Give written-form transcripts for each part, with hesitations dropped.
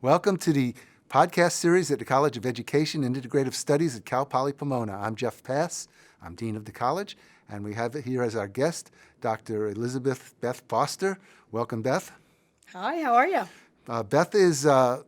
Welcome to the podcast series at the College of Education and Integrative Studies at Cal Poly Pomona. I'm Jeff Pass. I'm Dean of the college, and we have here as our guest Dr. Elizabeth Beth Foster. Welcome, Beth. Hi, how are you? Beth is a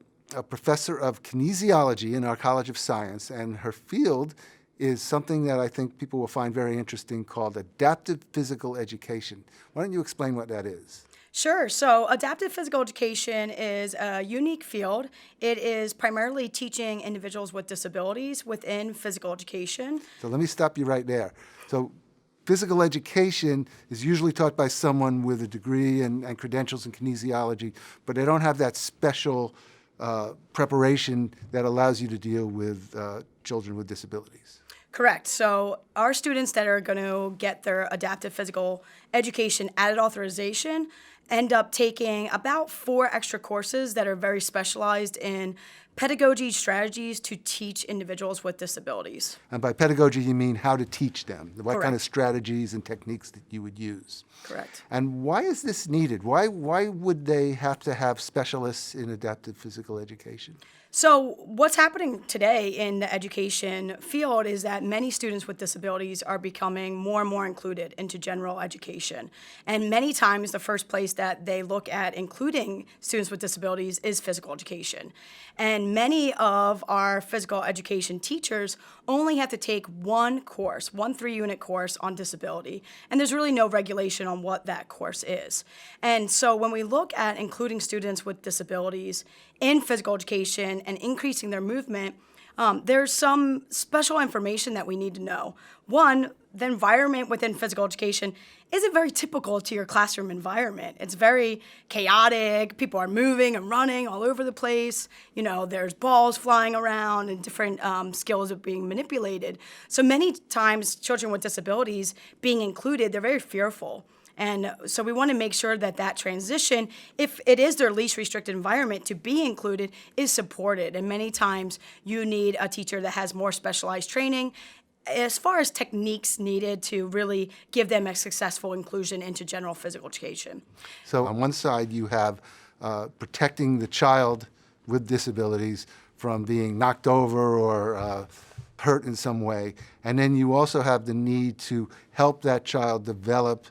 professor of kinesiology in our College of Science, and her field is something that I think people will find very interesting called adaptive physical education. Why don't you explain what that is? Sure. So, adaptive physical education is a unique field. It is primarily teaching individuals with disabilities within physical education. So let me stop you right there. So physical education is usually taught by someone with a degree and credentials in kinesiology, but they don't have that special preparation that allows you to deal with children with disabilities. Correct. So, our students that are going to get their adaptive physical education added authorization end up taking about 4 extra courses that are very specialized in pedagogy strategies to teach individuals with disabilities. And by pedagogy, you mean how to teach them, what Correct. kind of strategies and techniques that you would use. Correct. And why is this needed? Why would they have to have specialists in adaptive physical education? So, what's happening today in the education field is that many students with disabilities are becoming more and more included into general education. And many times, the first place that they look at including students with disabilities is physical education. And many of our physical education teachers only have to take one 3-unit course on disability. And there's really no regulation on what that course is. And so, when we look at including students with disabilities in physical education and increasing their movement, there's some special information that we need to know. One, the environment within physical education isn't very typical to your classroom environment. It's very chaotic. People are moving and running all over the place. You know, there's balls flying around and different skills are being manipulated. So many times, children with disabilities being included, they're very fearful. And so we want to make sure that that transition, if it is their least restricted environment, to be included is supported. And many times you need a teacher that has more specialized training as far as techniques needed to really give them a successful inclusion into general physical education. So on one side, you have protecting the child with disabilities from being knocked over or hurt in some way. And then you also have the need to help that child develop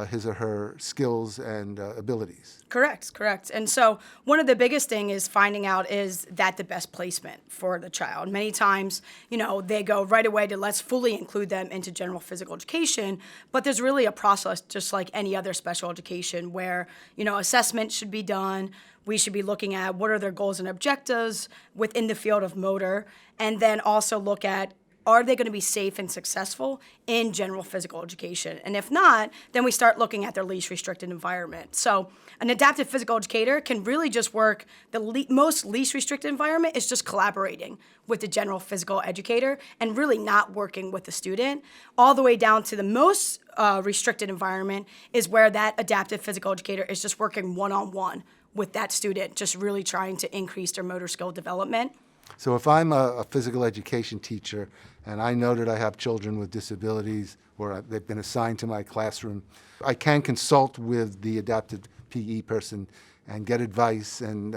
his or her skills and abilities. Correct. And so one of the biggest thing is finding out is that the best placement for the child. Many times, they go right away to let's fully include them into general physical education, but there's really a process just like any other special education where, assessment should be done. We should be looking at what are their goals and objectives within the field of motor, and then also look at are they going to be safe and successful in general physical education? And if not, then we start looking at their least restricted environment. So an adaptive physical educator can really just work, the most least restricted environment is just collaborating with the general physical educator and really not working with the student. All the way down to the most restricted environment is where that adaptive physical educator is just working one-on-one with that student, just really trying to increase their motor skill development. So if I'm a physical education teacher and I know that I have children with disabilities or they've been assigned to my classroom, I can consult with the adaptive PE person and get advice and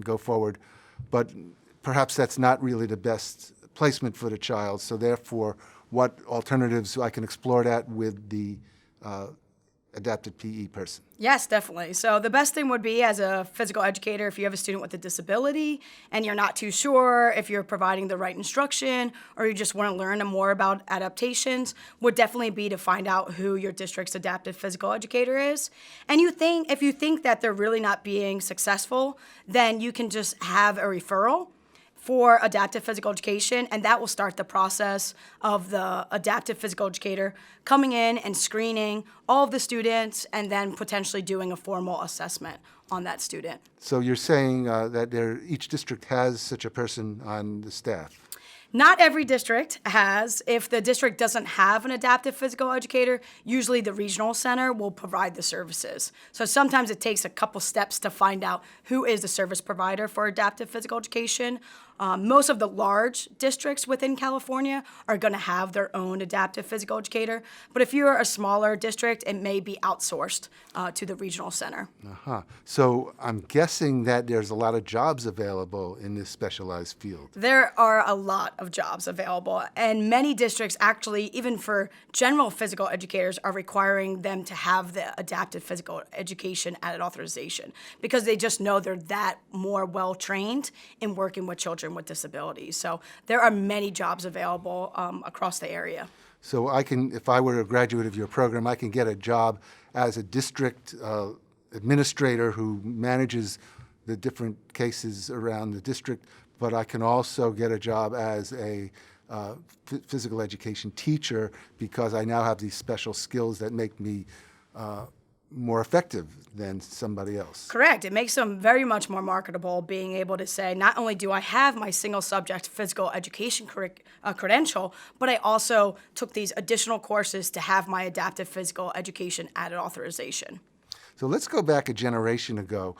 go forward. But perhaps that's not really the best placement for the child. So therefore, what alternatives I can explore that with the adapted PE person? Yes, definitely. So the best thing would be as a physical educator, if you have a student with a disability and you're not too sure if you're providing the right instruction or you just want to learn more about adaptations, would definitely be to find out who your district's adaptive physical educator is. And if you think that they're really not being successful, then you can just have a referral for adaptive physical education, and that will start the process of the adaptive physical educator coming in and screening all of the students and then potentially doing a formal assessment on that student. So you're saying that each district has such a person on the staff? Not every district has. If the district doesn't have an adaptive physical educator, usually the regional center will provide the services. So sometimes it takes a couple steps to find out who is the service provider for adaptive physical education. Most of the large districts within California are going to have their own adaptive physical educator, but if you're a smaller district, it may be outsourced to the regional center. Uh-huh. So I'm guessing that there's a lot of jobs available in this specialized field. There are a lot of jobs available, and many districts actually, even for general physical educators, are requiring them to have the adaptive physical education added authorization because they just know they're that more well-trained in working with children with disabilities. So there are many jobs available across the area. So I can, if I were a graduate of your program, I can get a job as a district administrator who manages the different cases around the district, but I can also get a job as a physical education teacher because I now have these special skills that make me more effective than somebody else. Correct. It makes them very much more marketable being able to say, not only do I have my single subject physical education credential, but I also took these additional courses to have my adaptive physical education added authorization. So let's go back a generation ago.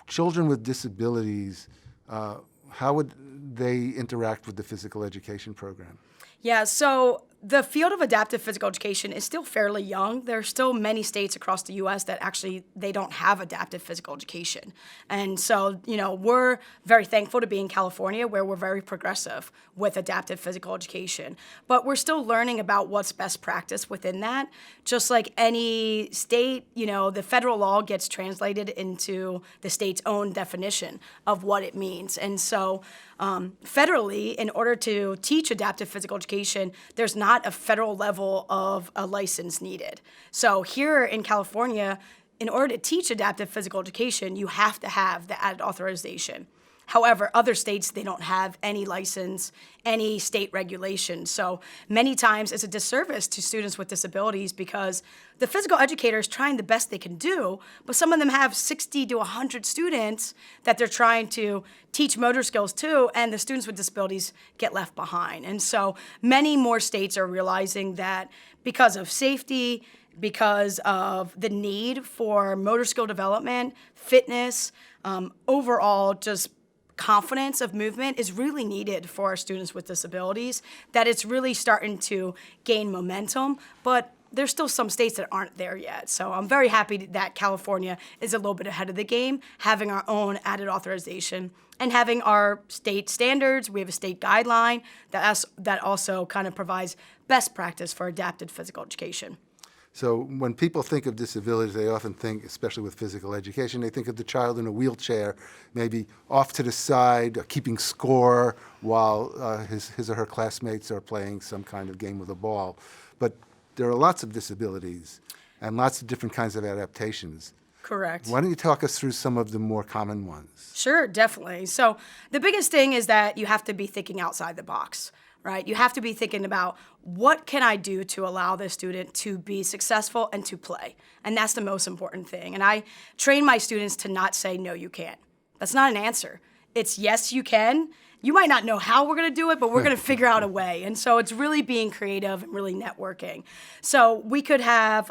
Children with disabilities, how would they interact with the physical education program? Yeah, so the field of adaptive physical education is still fairly young. There are still many states across the U.S. that actually they don't have adaptive physical education. And so, we're very thankful to be in California where we're very progressive with adaptive physical education. But we're still learning about what's best practice within that. Just like any state, the federal law gets translated into the state's own definition of what it means. And so federally, in order to teach adaptive physical education, there's not a federal level of a license needed. So here in California, in order to teach adaptive physical education, you have to have the added authorization. However, other states, they don't have any license, any state regulation. So many times it's a disservice to students with disabilities because the physical educator is trying the best they can do, but some of them have 60 to 100 students that they're trying to teach motor skills to, and the students with disabilities get left behind. And so many more states are realizing that because of safety, because of the need for motor skill development, fitness, overall just confidence of movement is really needed for our students with disabilities, that it's really starting to gain momentum, but there's still some states that aren't there yet. So I'm very happy that California is a little bit ahead of the game, having our own added authorization and having our state standards. We have a state guideline that also kind of provides best practice for adapted physical education. So when people think of disabilities, they often think, especially with physical education, they think of the child in a wheelchair, maybe off to the side, keeping score while his or her classmates are playing some kind of game with a ball. But there are lots of disabilities and lots of different kinds of adaptations. Correct. Why don't you talk us through some of the more common ones? Sure, definitely. So the biggest thing is that you have to be thinking outside the box. Right? You have to be thinking about what can I do to allow this student to be successful and to play. And that's the most important thing. And I train my students to not say, no, you can't. That's not an answer. It's yes, you can. You might not know how we're going to do it, but we're going to figure out a way. And so it's really being creative and really networking. So we could have,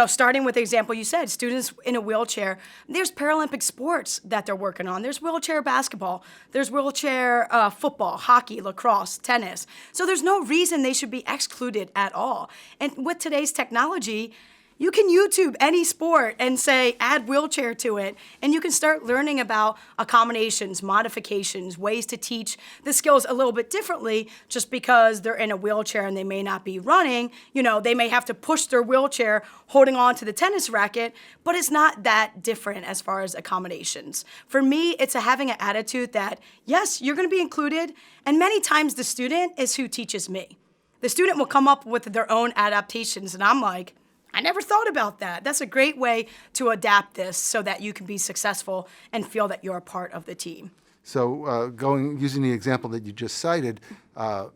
starting with the example you said, students in a wheelchair, there's Paralympic sports that they're working on. There's wheelchair basketball. There's wheelchair football, hockey, lacrosse, tennis. So there's no reason they should be excluded at all. And with today's technology, you can YouTube any sport and say, add wheelchair to it, and you can start learning about accommodations, modifications, ways to teach the skills a little bit differently just because they're in a wheelchair and they may not be running. They may have to push their wheelchair holding on to the tennis racket, but it's not that different as far as accommodations. For me, it's having an attitude that, yes, you're going to be included, and many times the student is who teaches me. The student will come up with their own adaptations, and I'm like, I never thought about that. That's a great way to adapt this so that you can be successful and feel that you're a part of the team. So using the example that you just cited, I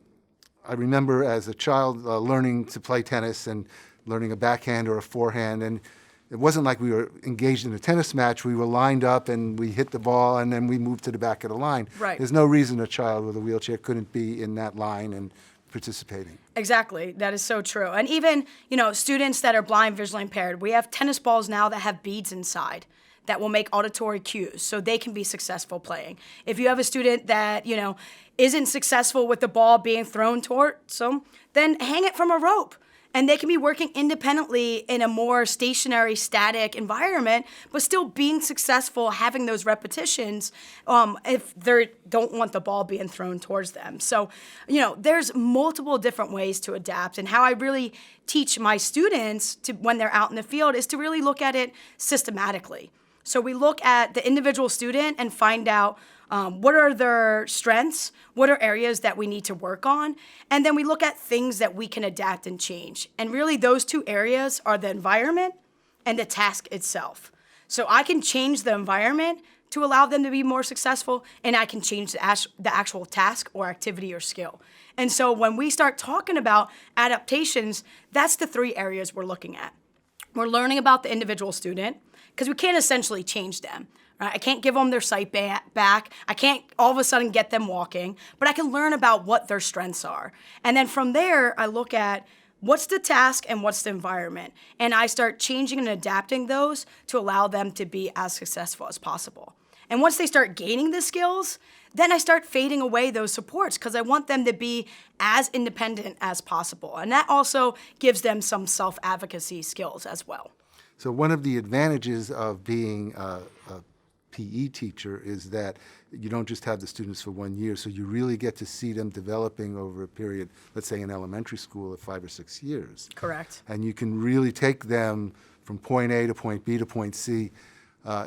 remember as a child learning to play tennis and learning a backhand or a forehand, and it wasn't like we were engaged in a tennis match. We were lined up and we hit the ball and then we moved to the back of the line. Right. There's no reason a child with a wheelchair couldn't be in that line and participating. Exactly. That is so true. And even, students that are blind, visually impaired, we have tennis balls now that have beads inside. that will make auditory cues so they can be successful playing. If you have a student that, isn't successful with the ball being thrown towards them, then hang it from a rope. And they can be working independently in a more stationary, static environment, but still being successful, having those repetitions if they don't want the ball being thrown towards them. So, there's multiple different ways to adapt. And how I really teach my students to, when they're out in the field, is to really look at it systematically. So we look at the individual student and find out what are their strengths, what are areas that we need to work on, and then we look at things that we can adapt and change. And really those two areas are the environment and the task itself. So I can change the environment to allow them to be more successful, and I can change the actual task or activity or skill. And so when we start talking about adaptations, that's the three areas we're looking at. We're learning about the individual student, because we can't essentially change them. Right? I can't give them their sight back. I can't all of a sudden get them walking, but I can learn about what their strengths are. And then from there, I look at what's the task and what's the environment. And I start changing and adapting those to allow them to be as successful as possible. And once they start gaining the skills, then I start fading away those supports because I want them to be as independent as possible. And that also gives them some self-advocacy skills as well. So one of the advantages of being a PE teacher is that you don't just have the students for 1 year, so you really get to see them developing over a period, let's say in elementary school, of 5 or 6 years. Correct. And you can really take them from point A to point B to point C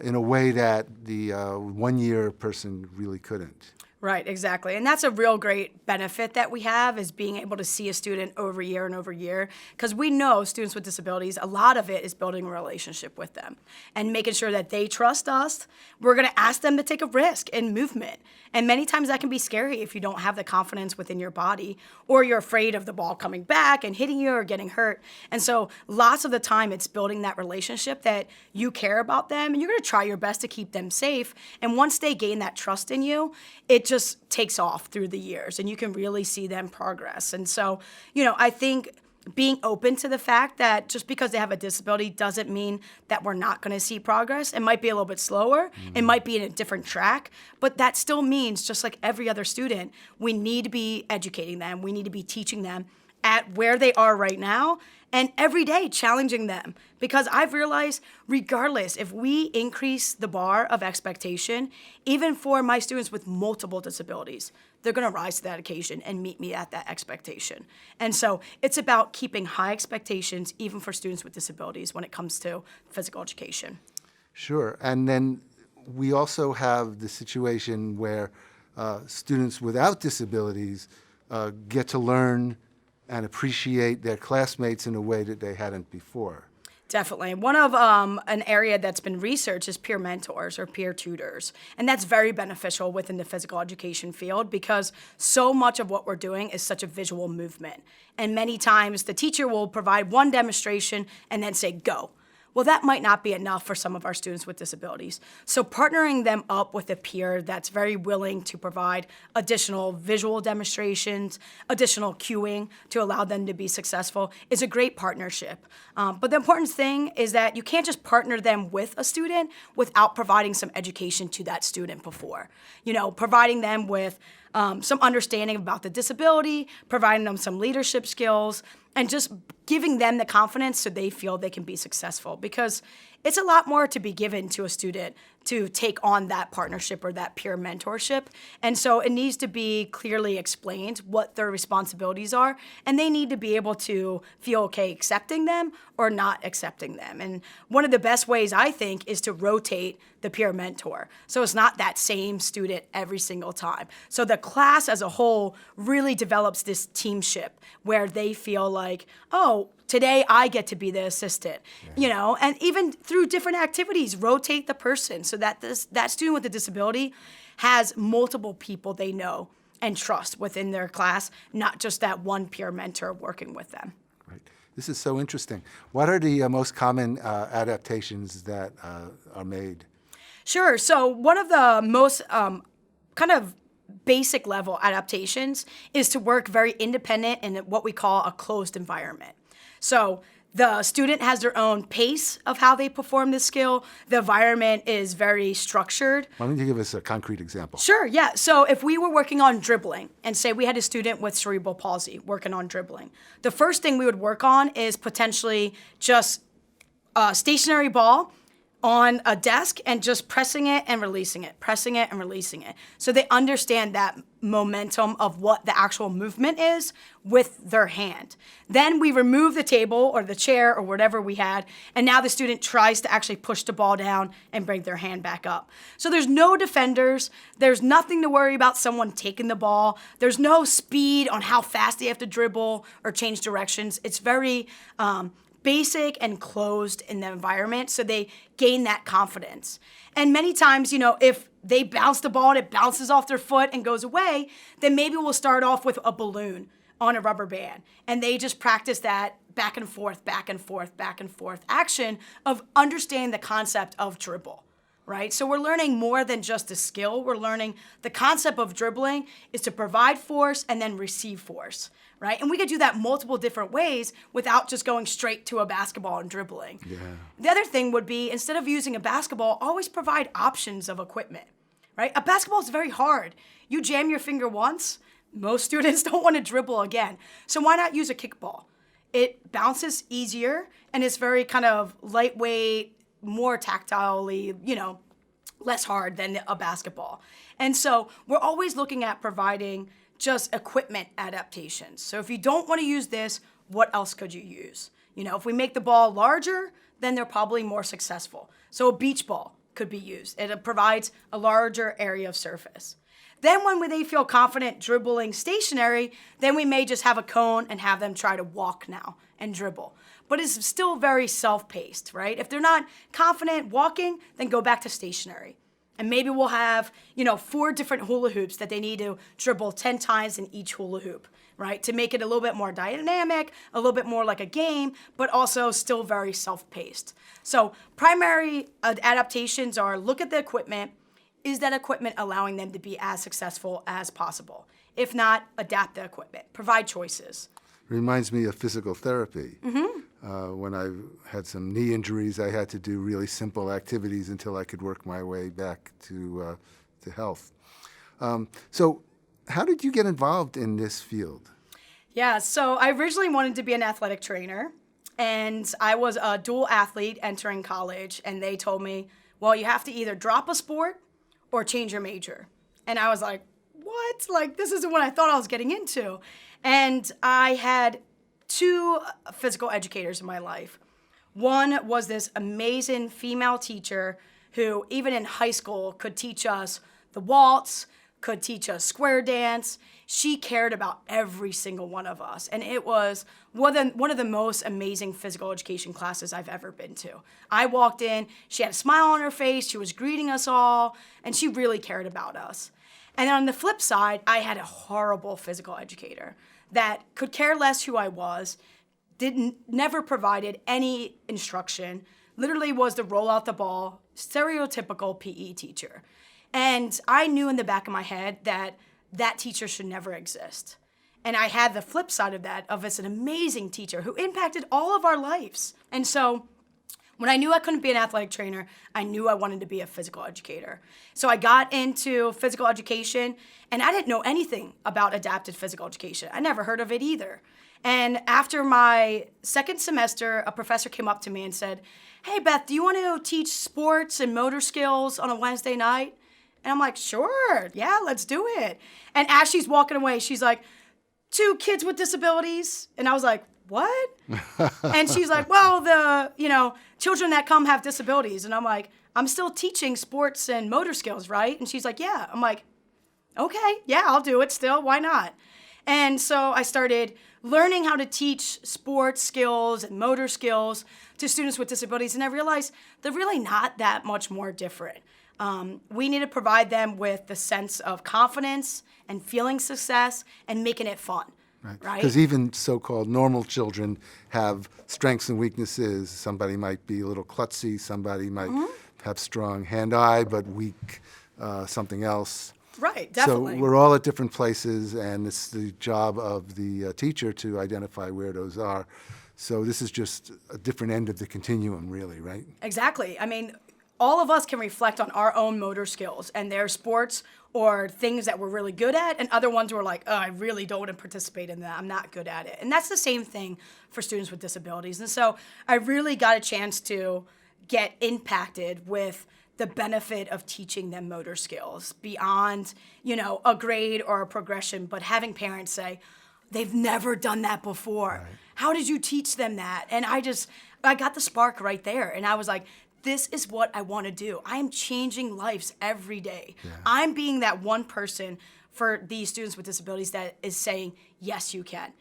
in a way that the 1 year person really couldn't. Right, exactly. And that's a real great benefit that we have, is being able to see a student over year and over year. Because we know students with disabilities, a lot of it is building a relationship with them and making sure that they trust us. We're going to ask them to take a risk in movement. And many times that can be scary if you don't have the confidence within your body, or you're afraid of the ball coming back and hitting you or getting hurt. And so lots of the time it's building that relationship that you care about them and you're going to try your best to keep them safe. And once they gain that trust in you, it just takes off through the years and you can really see them progress. And so, I think being open to the fact that just because they have a disability doesn't mean that we're not going to see progress. It might be a little bit slower. It might be in a different track, but that still means, just like every other student, we need to be educating them. We need to be teaching them at where they are right now and every day challenging them. Because I've realized, regardless, if we increase the bar of expectation, even for my students with multiple disabilities, they're going to rise to that occasion and meet me at that expectation. And so it's about keeping high expectations even for students with disabilities when it comes to physical education. Sure. And then we also have the situation where students without disabilities get to learn and appreciate their classmates in a way that they hadn't before. Definitely. One of an area that's been researched is peer mentors or peer tutors. And that's very beneficial within the physical education field because so much of what we're doing is such a visual movement. And many times the teacher will provide one demonstration and then say, go. Well, that might not be enough for some of our students with disabilities. So partnering them up with a peer that's very willing to provide additional visual demonstrations, additional cueing to allow them to be successful is a great partnership. But the important thing is that you can't just partner them with a student without providing some education to that student before. Providing them with some understanding about the disability, providing them some leadership skills, and just giving them the confidence so they feel they can be successful. Because it's a lot more to be given to a student to take on that partnership or that peer mentorship. And so it needs to be clearly explained what their responsibilities are, and they need to be able to feel okay accepting them or not accepting them. And one of the best ways, I think, is to rotate the peer mentor. So it's not that same student every single time. So the class as a whole really develops this teamship where they feel like, oh, today I get to be the assistant, and even through different activities, rotate the person so that that student with a disability has multiple people they know and trust within their class, not just that one peer mentor working with them. Right. This is so interesting. What are the most common adaptations that are made? Sure. So one of the most kind of basic level adaptations is to work very independent in what we call a closed environment. So The student has their own pace of how they perform this skill. The environment is very structured. Why don't you give us a concrete example? Sure, yeah. So if we were working on dribbling, and say we had a student with cerebral palsy working on dribbling, the first thing we would work on is potentially just a stationary ball on a desk and just pressing it and releasing it, pressing it and releasing it. So they understand that momentum of what the actual movement is with their hand. Then we remove the table or the chair or whatever we had, and now the student tries to actually push the ball down and bring their hand back up. So there's no defenders. There's nothing to worry about someone taking the ball. There's no speed on how fast they have to dribble or change directions. It's very basic and closed in the environment, so they gain that confidence. And many times, if they bounce the ball and it bounces off their foot and goes away, then maybe we'll start off with a balloon on a rubber band, and they just practice that back and forth, back and forth, back and forth action of understanding the concept of dribble. Right? So we're learning more than just a skill. We're learning the concept of dribbling is to provide force and then receive force, right? And we could do that multiple different ways without just going straight to a basketball and dribbling. Yeah. The other thing would be, instead of using a basketball, always provide options of equipment, right? A basketball is very hard. You jam your finger once, most students don't want to dribble again. So why not use a kickball? It bounces easier and it's very kind of lightweight, more tactilely, less hard than a basketball. And so we're always looking at providing just equipment adaptations. So if you don't want to use this, what else could you use? If we make the ball larger, then they're probably more successful. So a beach ball could be used. It provides a larger area of surface. Then when they feel confident dribbling stationary, then we may just have a cone and have them try to walk now and dribble. But it's still very self-paced, right? If they're not confident walking, then go back to stationary. And maybe we'll have, 4 different hula hoops that they need to dribble 10 times in each hula hoop, right? To make it a little bit more dynamic, a little bit more like a game, but also still very self-paced. So primary adaptations are look at the equipment. Is that equipment allowing them to be as successful as possible? If not, adapt the equipment. Provide choices. Reminds me of physical therapy. When I had some knee injuries, I had to do really simple activities until I could work my way back to health. So how did you get involved in this field? Yeah, so I originally wanted to be an athletic trainer, and I was a dual athlete entering college, and they told me, well, you have to either drop a sport or change your major. And I was like, what? This isn't what I thought I was getting into. And I had 2 physical educators in my life. One was this amazing female teacher who, even in high school, could teach us the waltz, could teach us square dance. She cared about every single one of us. And it was one of the most amazing physical education classes I've ever been to. I walked in, she had a smile on her face, she was greeting us all, and she really cared about us. And then on the flip side, I had a horrible physical educator that could care less who I was, never provided any instruction, literally was the roll out the ball, stereotypical PE teacher. And I knew in the back of my head that that teacher should never exist. And I had the flip side of that, of as an amazing teacher who impacted all of our lives. And so when I knew I couldn't be an athletic trainer, I knew I wanted to be a physical educator. So I got into physical education, and I didn't know anything about adapted physical education. I never heard of it either. And after my second semester, a professor came up to me and said, hey, Beth, do you want to teach sports and motor skills on a Wednesday night? And I'm like, sure, yeah, let's do it. And as she's walking away, she's like, 2 kids with disabilities? And I was like, what? And she's like, well, the, children that come have disabilities. And I'm like, I'm still teaching sports and motor skills, right? And she's like, yeah. I'm like, okay, yeah, I'll do it still. Why not? And so I started learning how to teach sports skills and motor skills to students with disabilities. And I realized they're really not that much more different. We need to provide them with the sense of confidence and feeling success and making it fun. Right? Because even so-called normal children have strengths and weaknesses. Somebody might be a little klutzy. Somebody might have strong hand-eye, but weak something else. Right, definitely. So we're all at different places, and it's the job of the teacher to identify where those are. So this is just a different end of the continuum, really, right? Exactly. I mean, all of us can reflect on our own motor skills, and their sports or things that we're really good at, and other ones we're like, oh, I really don't want to participate in that. I'm not good at it. And that's the same thing for students with disabilities. And so I really got a chance to get impacted with the benefit of teaching them motor skills beyond, a grade or a progression, but having parents say, they've never done that before. Right. How did you teach them that? And I got the spark right there. And I was like, this is what I want to do. I am changing lives every day. Yeah. I'm being that one person for these students with disabilities that is saying, yes, you can.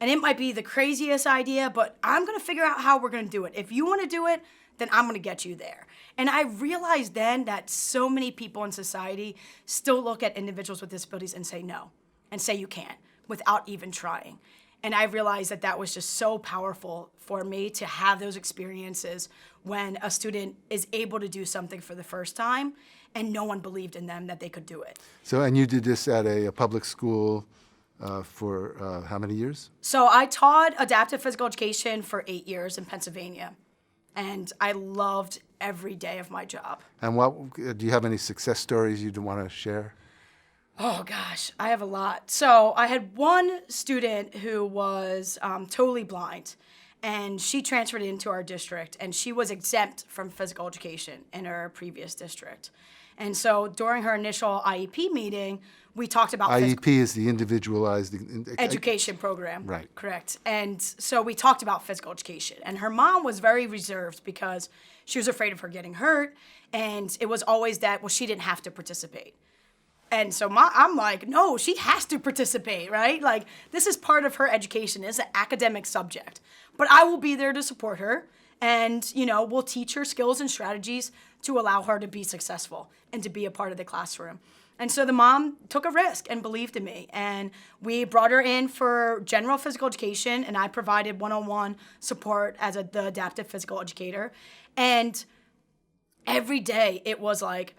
And it might be the craziest idea, but I'm going to figure out how we're going to do it. If you want to do it, then I'm going to get you there. And I realized then that so many people in society still look at individuals with disabilities and say no, and say you can't, without even trying. And I realized that was just so powerful for me to have those experiences when a student is able to do something for the first time and no one believed in them that they could do it. So, and you did this at a public school for how many years? So I taught adaptive physical education for 8 years in Pennsylvania. And I loved every day of my job. And do you have any success stories you'd want to share? Oh gosh, I have a lot. So I had one student who was totally blind, and she transferred into our district, and she was exempt from physical education in her previous district. And so during her initial IEP meeting, we talked about IEP is the individualized education program. Right. Correct. And so we talked about physical education. And her mom was very reserved because she was afraid of her getting hurt. And it was always that, well, she didn't have to participate. And so I'm like, no, she has to participate, right? Like, this is part of her education. It's an academic subject. But I will be there to support her. And, we'll teach her skills and strategies to allow her to be successful and to be a part of the classroom. And so the mom took a risk and believed in me. And we brought her in for general physical education, and I provided one-on-one support as the adaptive physical educator. And every day it was like,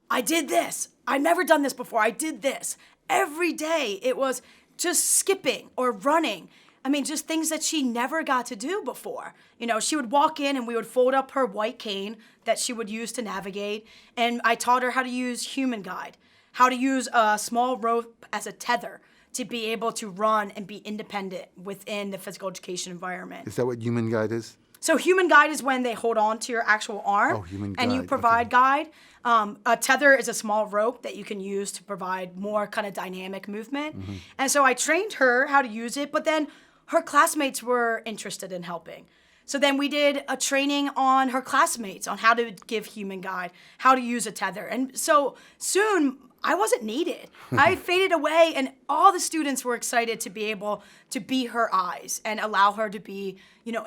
I did this. I've never done this before. I did this. Every day it was just skipping or running. I mean, just things that she never got to do before. She would walk in and we would fold up her white cane that she would use to navigate. And I taught her how to use Human Guide, how to use a small rope as a tether to be able to run and be independent within the physical education environment. Is that what Human Guide is? So Human Guide is when they hold on to your actual arm and you provide guide. A tether is a small rope that you can use to provide more kind of dynamic movement. Mm-hmm. And so I trained her how to use it, but then her classmates were interested in helping. So then we did a training on her classmates on how to give Human Guide, how to use a tether. And so soon I wasn't needed. I faded away, and all the students were excited to be able to be her eyes and allow her to be,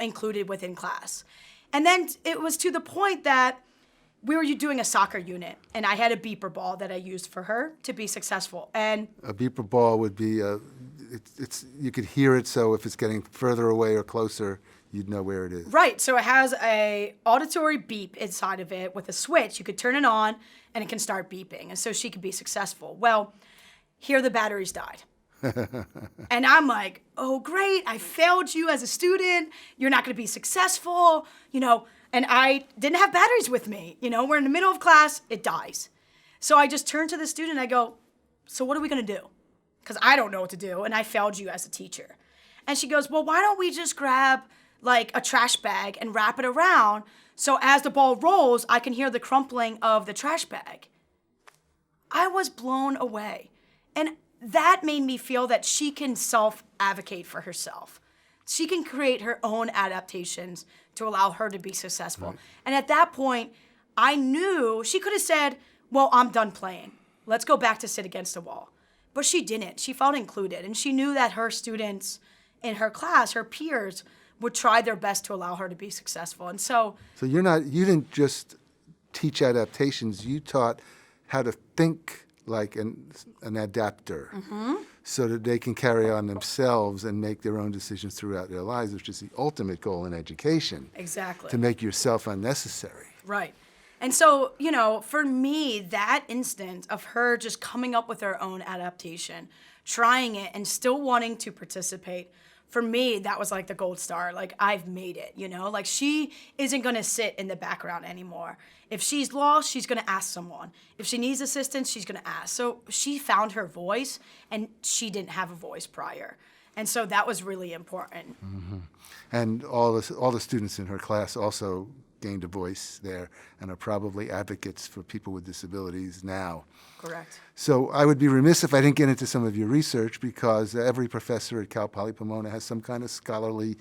included within class. And then it was to the point that we were doing a soccer unit, and I had a beeper ball that I used for her to be successful. And a beeper ball would be it's you could hear it, so if it's getting further away or closer, you'd know where it is. Right. So it has a auditory beep inside of it with a switch. You could turn it on, and it can start beeping, and so she could be successful. Well, here the batteries died. And I'm like, oh, great, I failed you as a student. You're not going to be successful, and I didn't have batteries with me. We're in the middle of class, it dies. So I just turned to the student, and I go, so what are we going to do? Because I don't know what to do, and I failed you as a teacher. And she goes, well, why don't we just grab like a trash bag and wrap it around so as the ball rolls, I can hear the crumpling of the trash bag. I was blown away. And that made me feel that she can self-advocate for herself. She can create her own adaptations to allow her to be successful. Right. And at that point, I knew she could have said, well, I'm done playing. Let's go back to sit against the wall. But she didn't. She felt included. And she knew that her students in her class, her peers, would try their best to allow her to be successful. And so you didn't just teach adaptations, you taught how to think like an adapter, mm-hmm. so that they can carry on themselves and make their own decisions throughout their lives, which is the ultimate goal in education. Exactly. To make yourself unnecessary. Right. And so, for me, that instant of her just coming up with her own adaptation, trying it and still wanting to participate, for me, that was like the gold star. Like, I've made it, you know? Like, she isn't gonna sit in the background anymore. If she's lost, she's gonna ask someone. If she needs assistance, she's gonna ask. So she found her voice, and she didn't have a voice prior. And so that was really important. And all the students in her class also gained a voice there and are probably advocates for people with disabilities now. Correct. So I would be remiss if I didn't get into some of your research, because every professor at Cal Poly Pomona has some kind of scholarly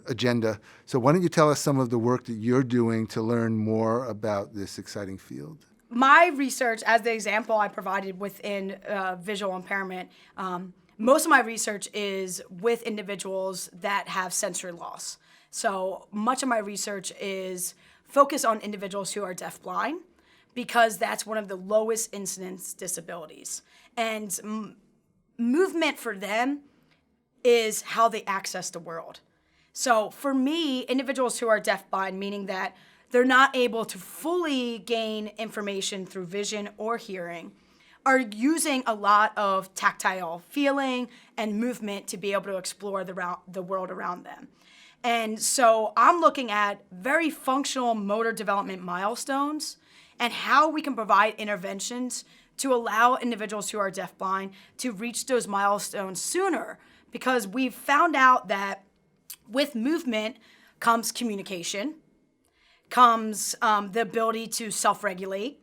agenda. So why don't you tell us some of the work that you're doing to learn more about this exciting field? My research, as the example I provided within visual impairment, most of my research is with individuals that have sensory loss. So much of my research is focused on individuals who are deafblind, because that's one of the lowest incidence disabilities. And movement for them is how they access the world. So for me, individuals who are deafblind, meaning that they're not able to fully gain information through vision or hearing, are using a lot of tactile feeling and movement to be able to explore the world around them. And so I'm looking at very functional motor development milestones and how we can provide interventions to allow individuals who are deafblind to reach those milestones sooner, because we've found out that with movement comes communication, comes the ability to self-regulate,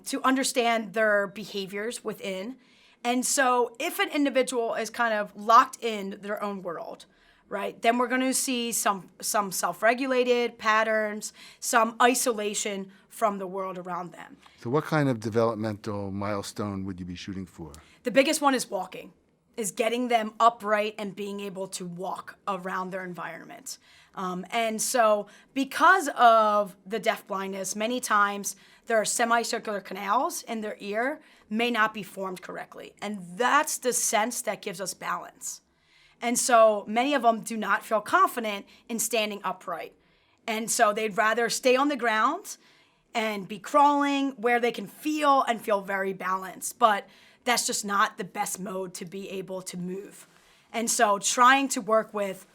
to understand their behaviors within. And so if an individual is kind of locked in their own world, right, then we're going to see some self-regulated patterns, some isolation from the world around them. So what kind of developmental milestone would you be shooting for? The biggest one is walking, is getting them upright and being able to walk around their environment. And so because of the deafblindness, many times their semicircular canals in their ear may not be formed correctly. And that's the sense that gives us balance. And so many of them do not feel confident in standing upright. And so they'd rather stay on the ground and be crawling where they can feel very balanced. But that's just not the best mode to be able to move. And so trying to work with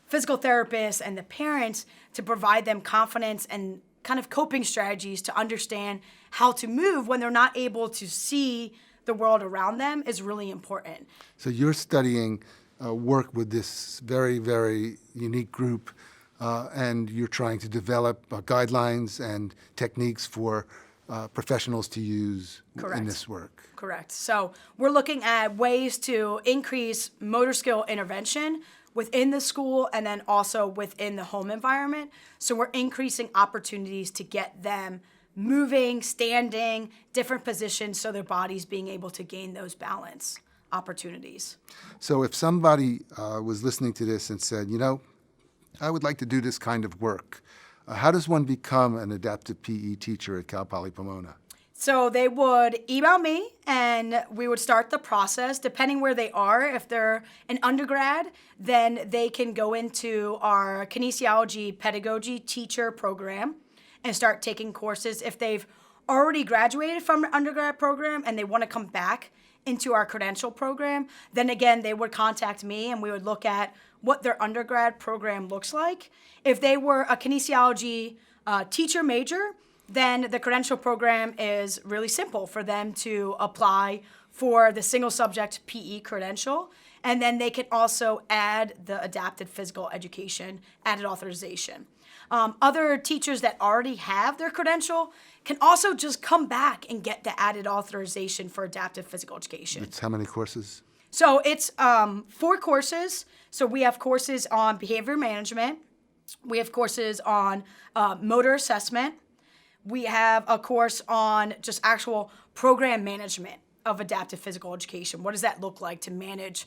physical therapists and the parents to provide them confidence and kind of coping strategies to understand how to move when they're not able to see the world around them is really important. So you're studying work with this very, very unique group, and you're trying to develop guidelines and techniques for professionals to use Correct. in this work. Correct. So we're looking at ways to increase motor skill intervention within the school and then also within the home environment. So we're increasing opportunities to get them moving, standing, different positions, so their body's being able to gain those balance opportunities. So if somebody was listening to this and said, you know, I would like to do this kind of work, how does one become an adaptive PE teacher at Cal Poly Pomona? So they would email me and we would start the process. Depending where they are, if they're an undergrad, then they can go into our kinesiology pedagogy teacher program and start taking courses. If they've already graduated from an undergrad program and they want to come back into our credential program, then again, they would contact me and we would look at what their undergrad program looks like. If they were a kinesiology teacher major, then the credential program is really simple for them to apply for the single subject PE credential. And then they can also add the adapted physical education added authorization. Other teachers that already have their credential can also just come back and get the added authorization for adaptive physical education. It's how many courses? So it's 4 courses. So we have courses on behavior management. We have courses on motor assessment. We have a course on just actual program management of adaptive physical education. What does that look like to manage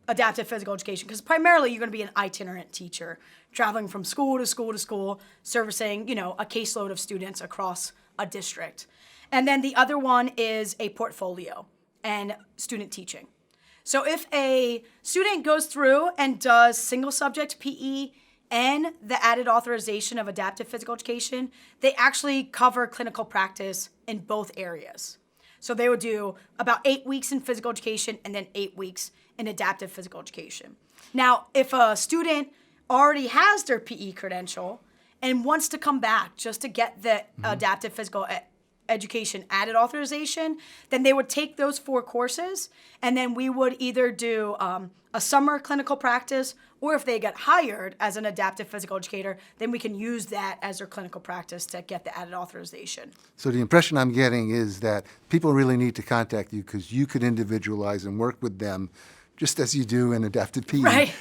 adaptive physical education? Because primarily you're going to be an itinerant teacher, traveling from school to school to school, servicing, a caseload of students across a district. And then the other one is a portfolio and student teaching. So if a student goes through and does single subject PE and the added authorization of adaptive physical education, they actually cover clinical practice in both areas. So they would do about 8 weeks in physical education and then 8 weeks in adaptive physical education. Now, if a student already has their PE credential and wants to come back just to get the adaptive physical education added authorization, then they would take those 4 courses, and then we would either do a summer clinical practice, or if they get hired as an adaptive physical educator, then we can use that as their clinical practice to get the added authorization. So the impression I'm getting is that people really need to contact you because you could individualize and work with them just as you do in adaptive PE, Right.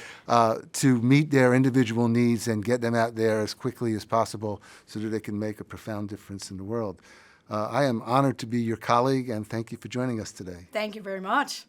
to meet their individual needs and get them out there as quickly as possible so that they can make a profound difference in the world. I am honored to be your colleague, and thank you for joining us today. Thank you very much.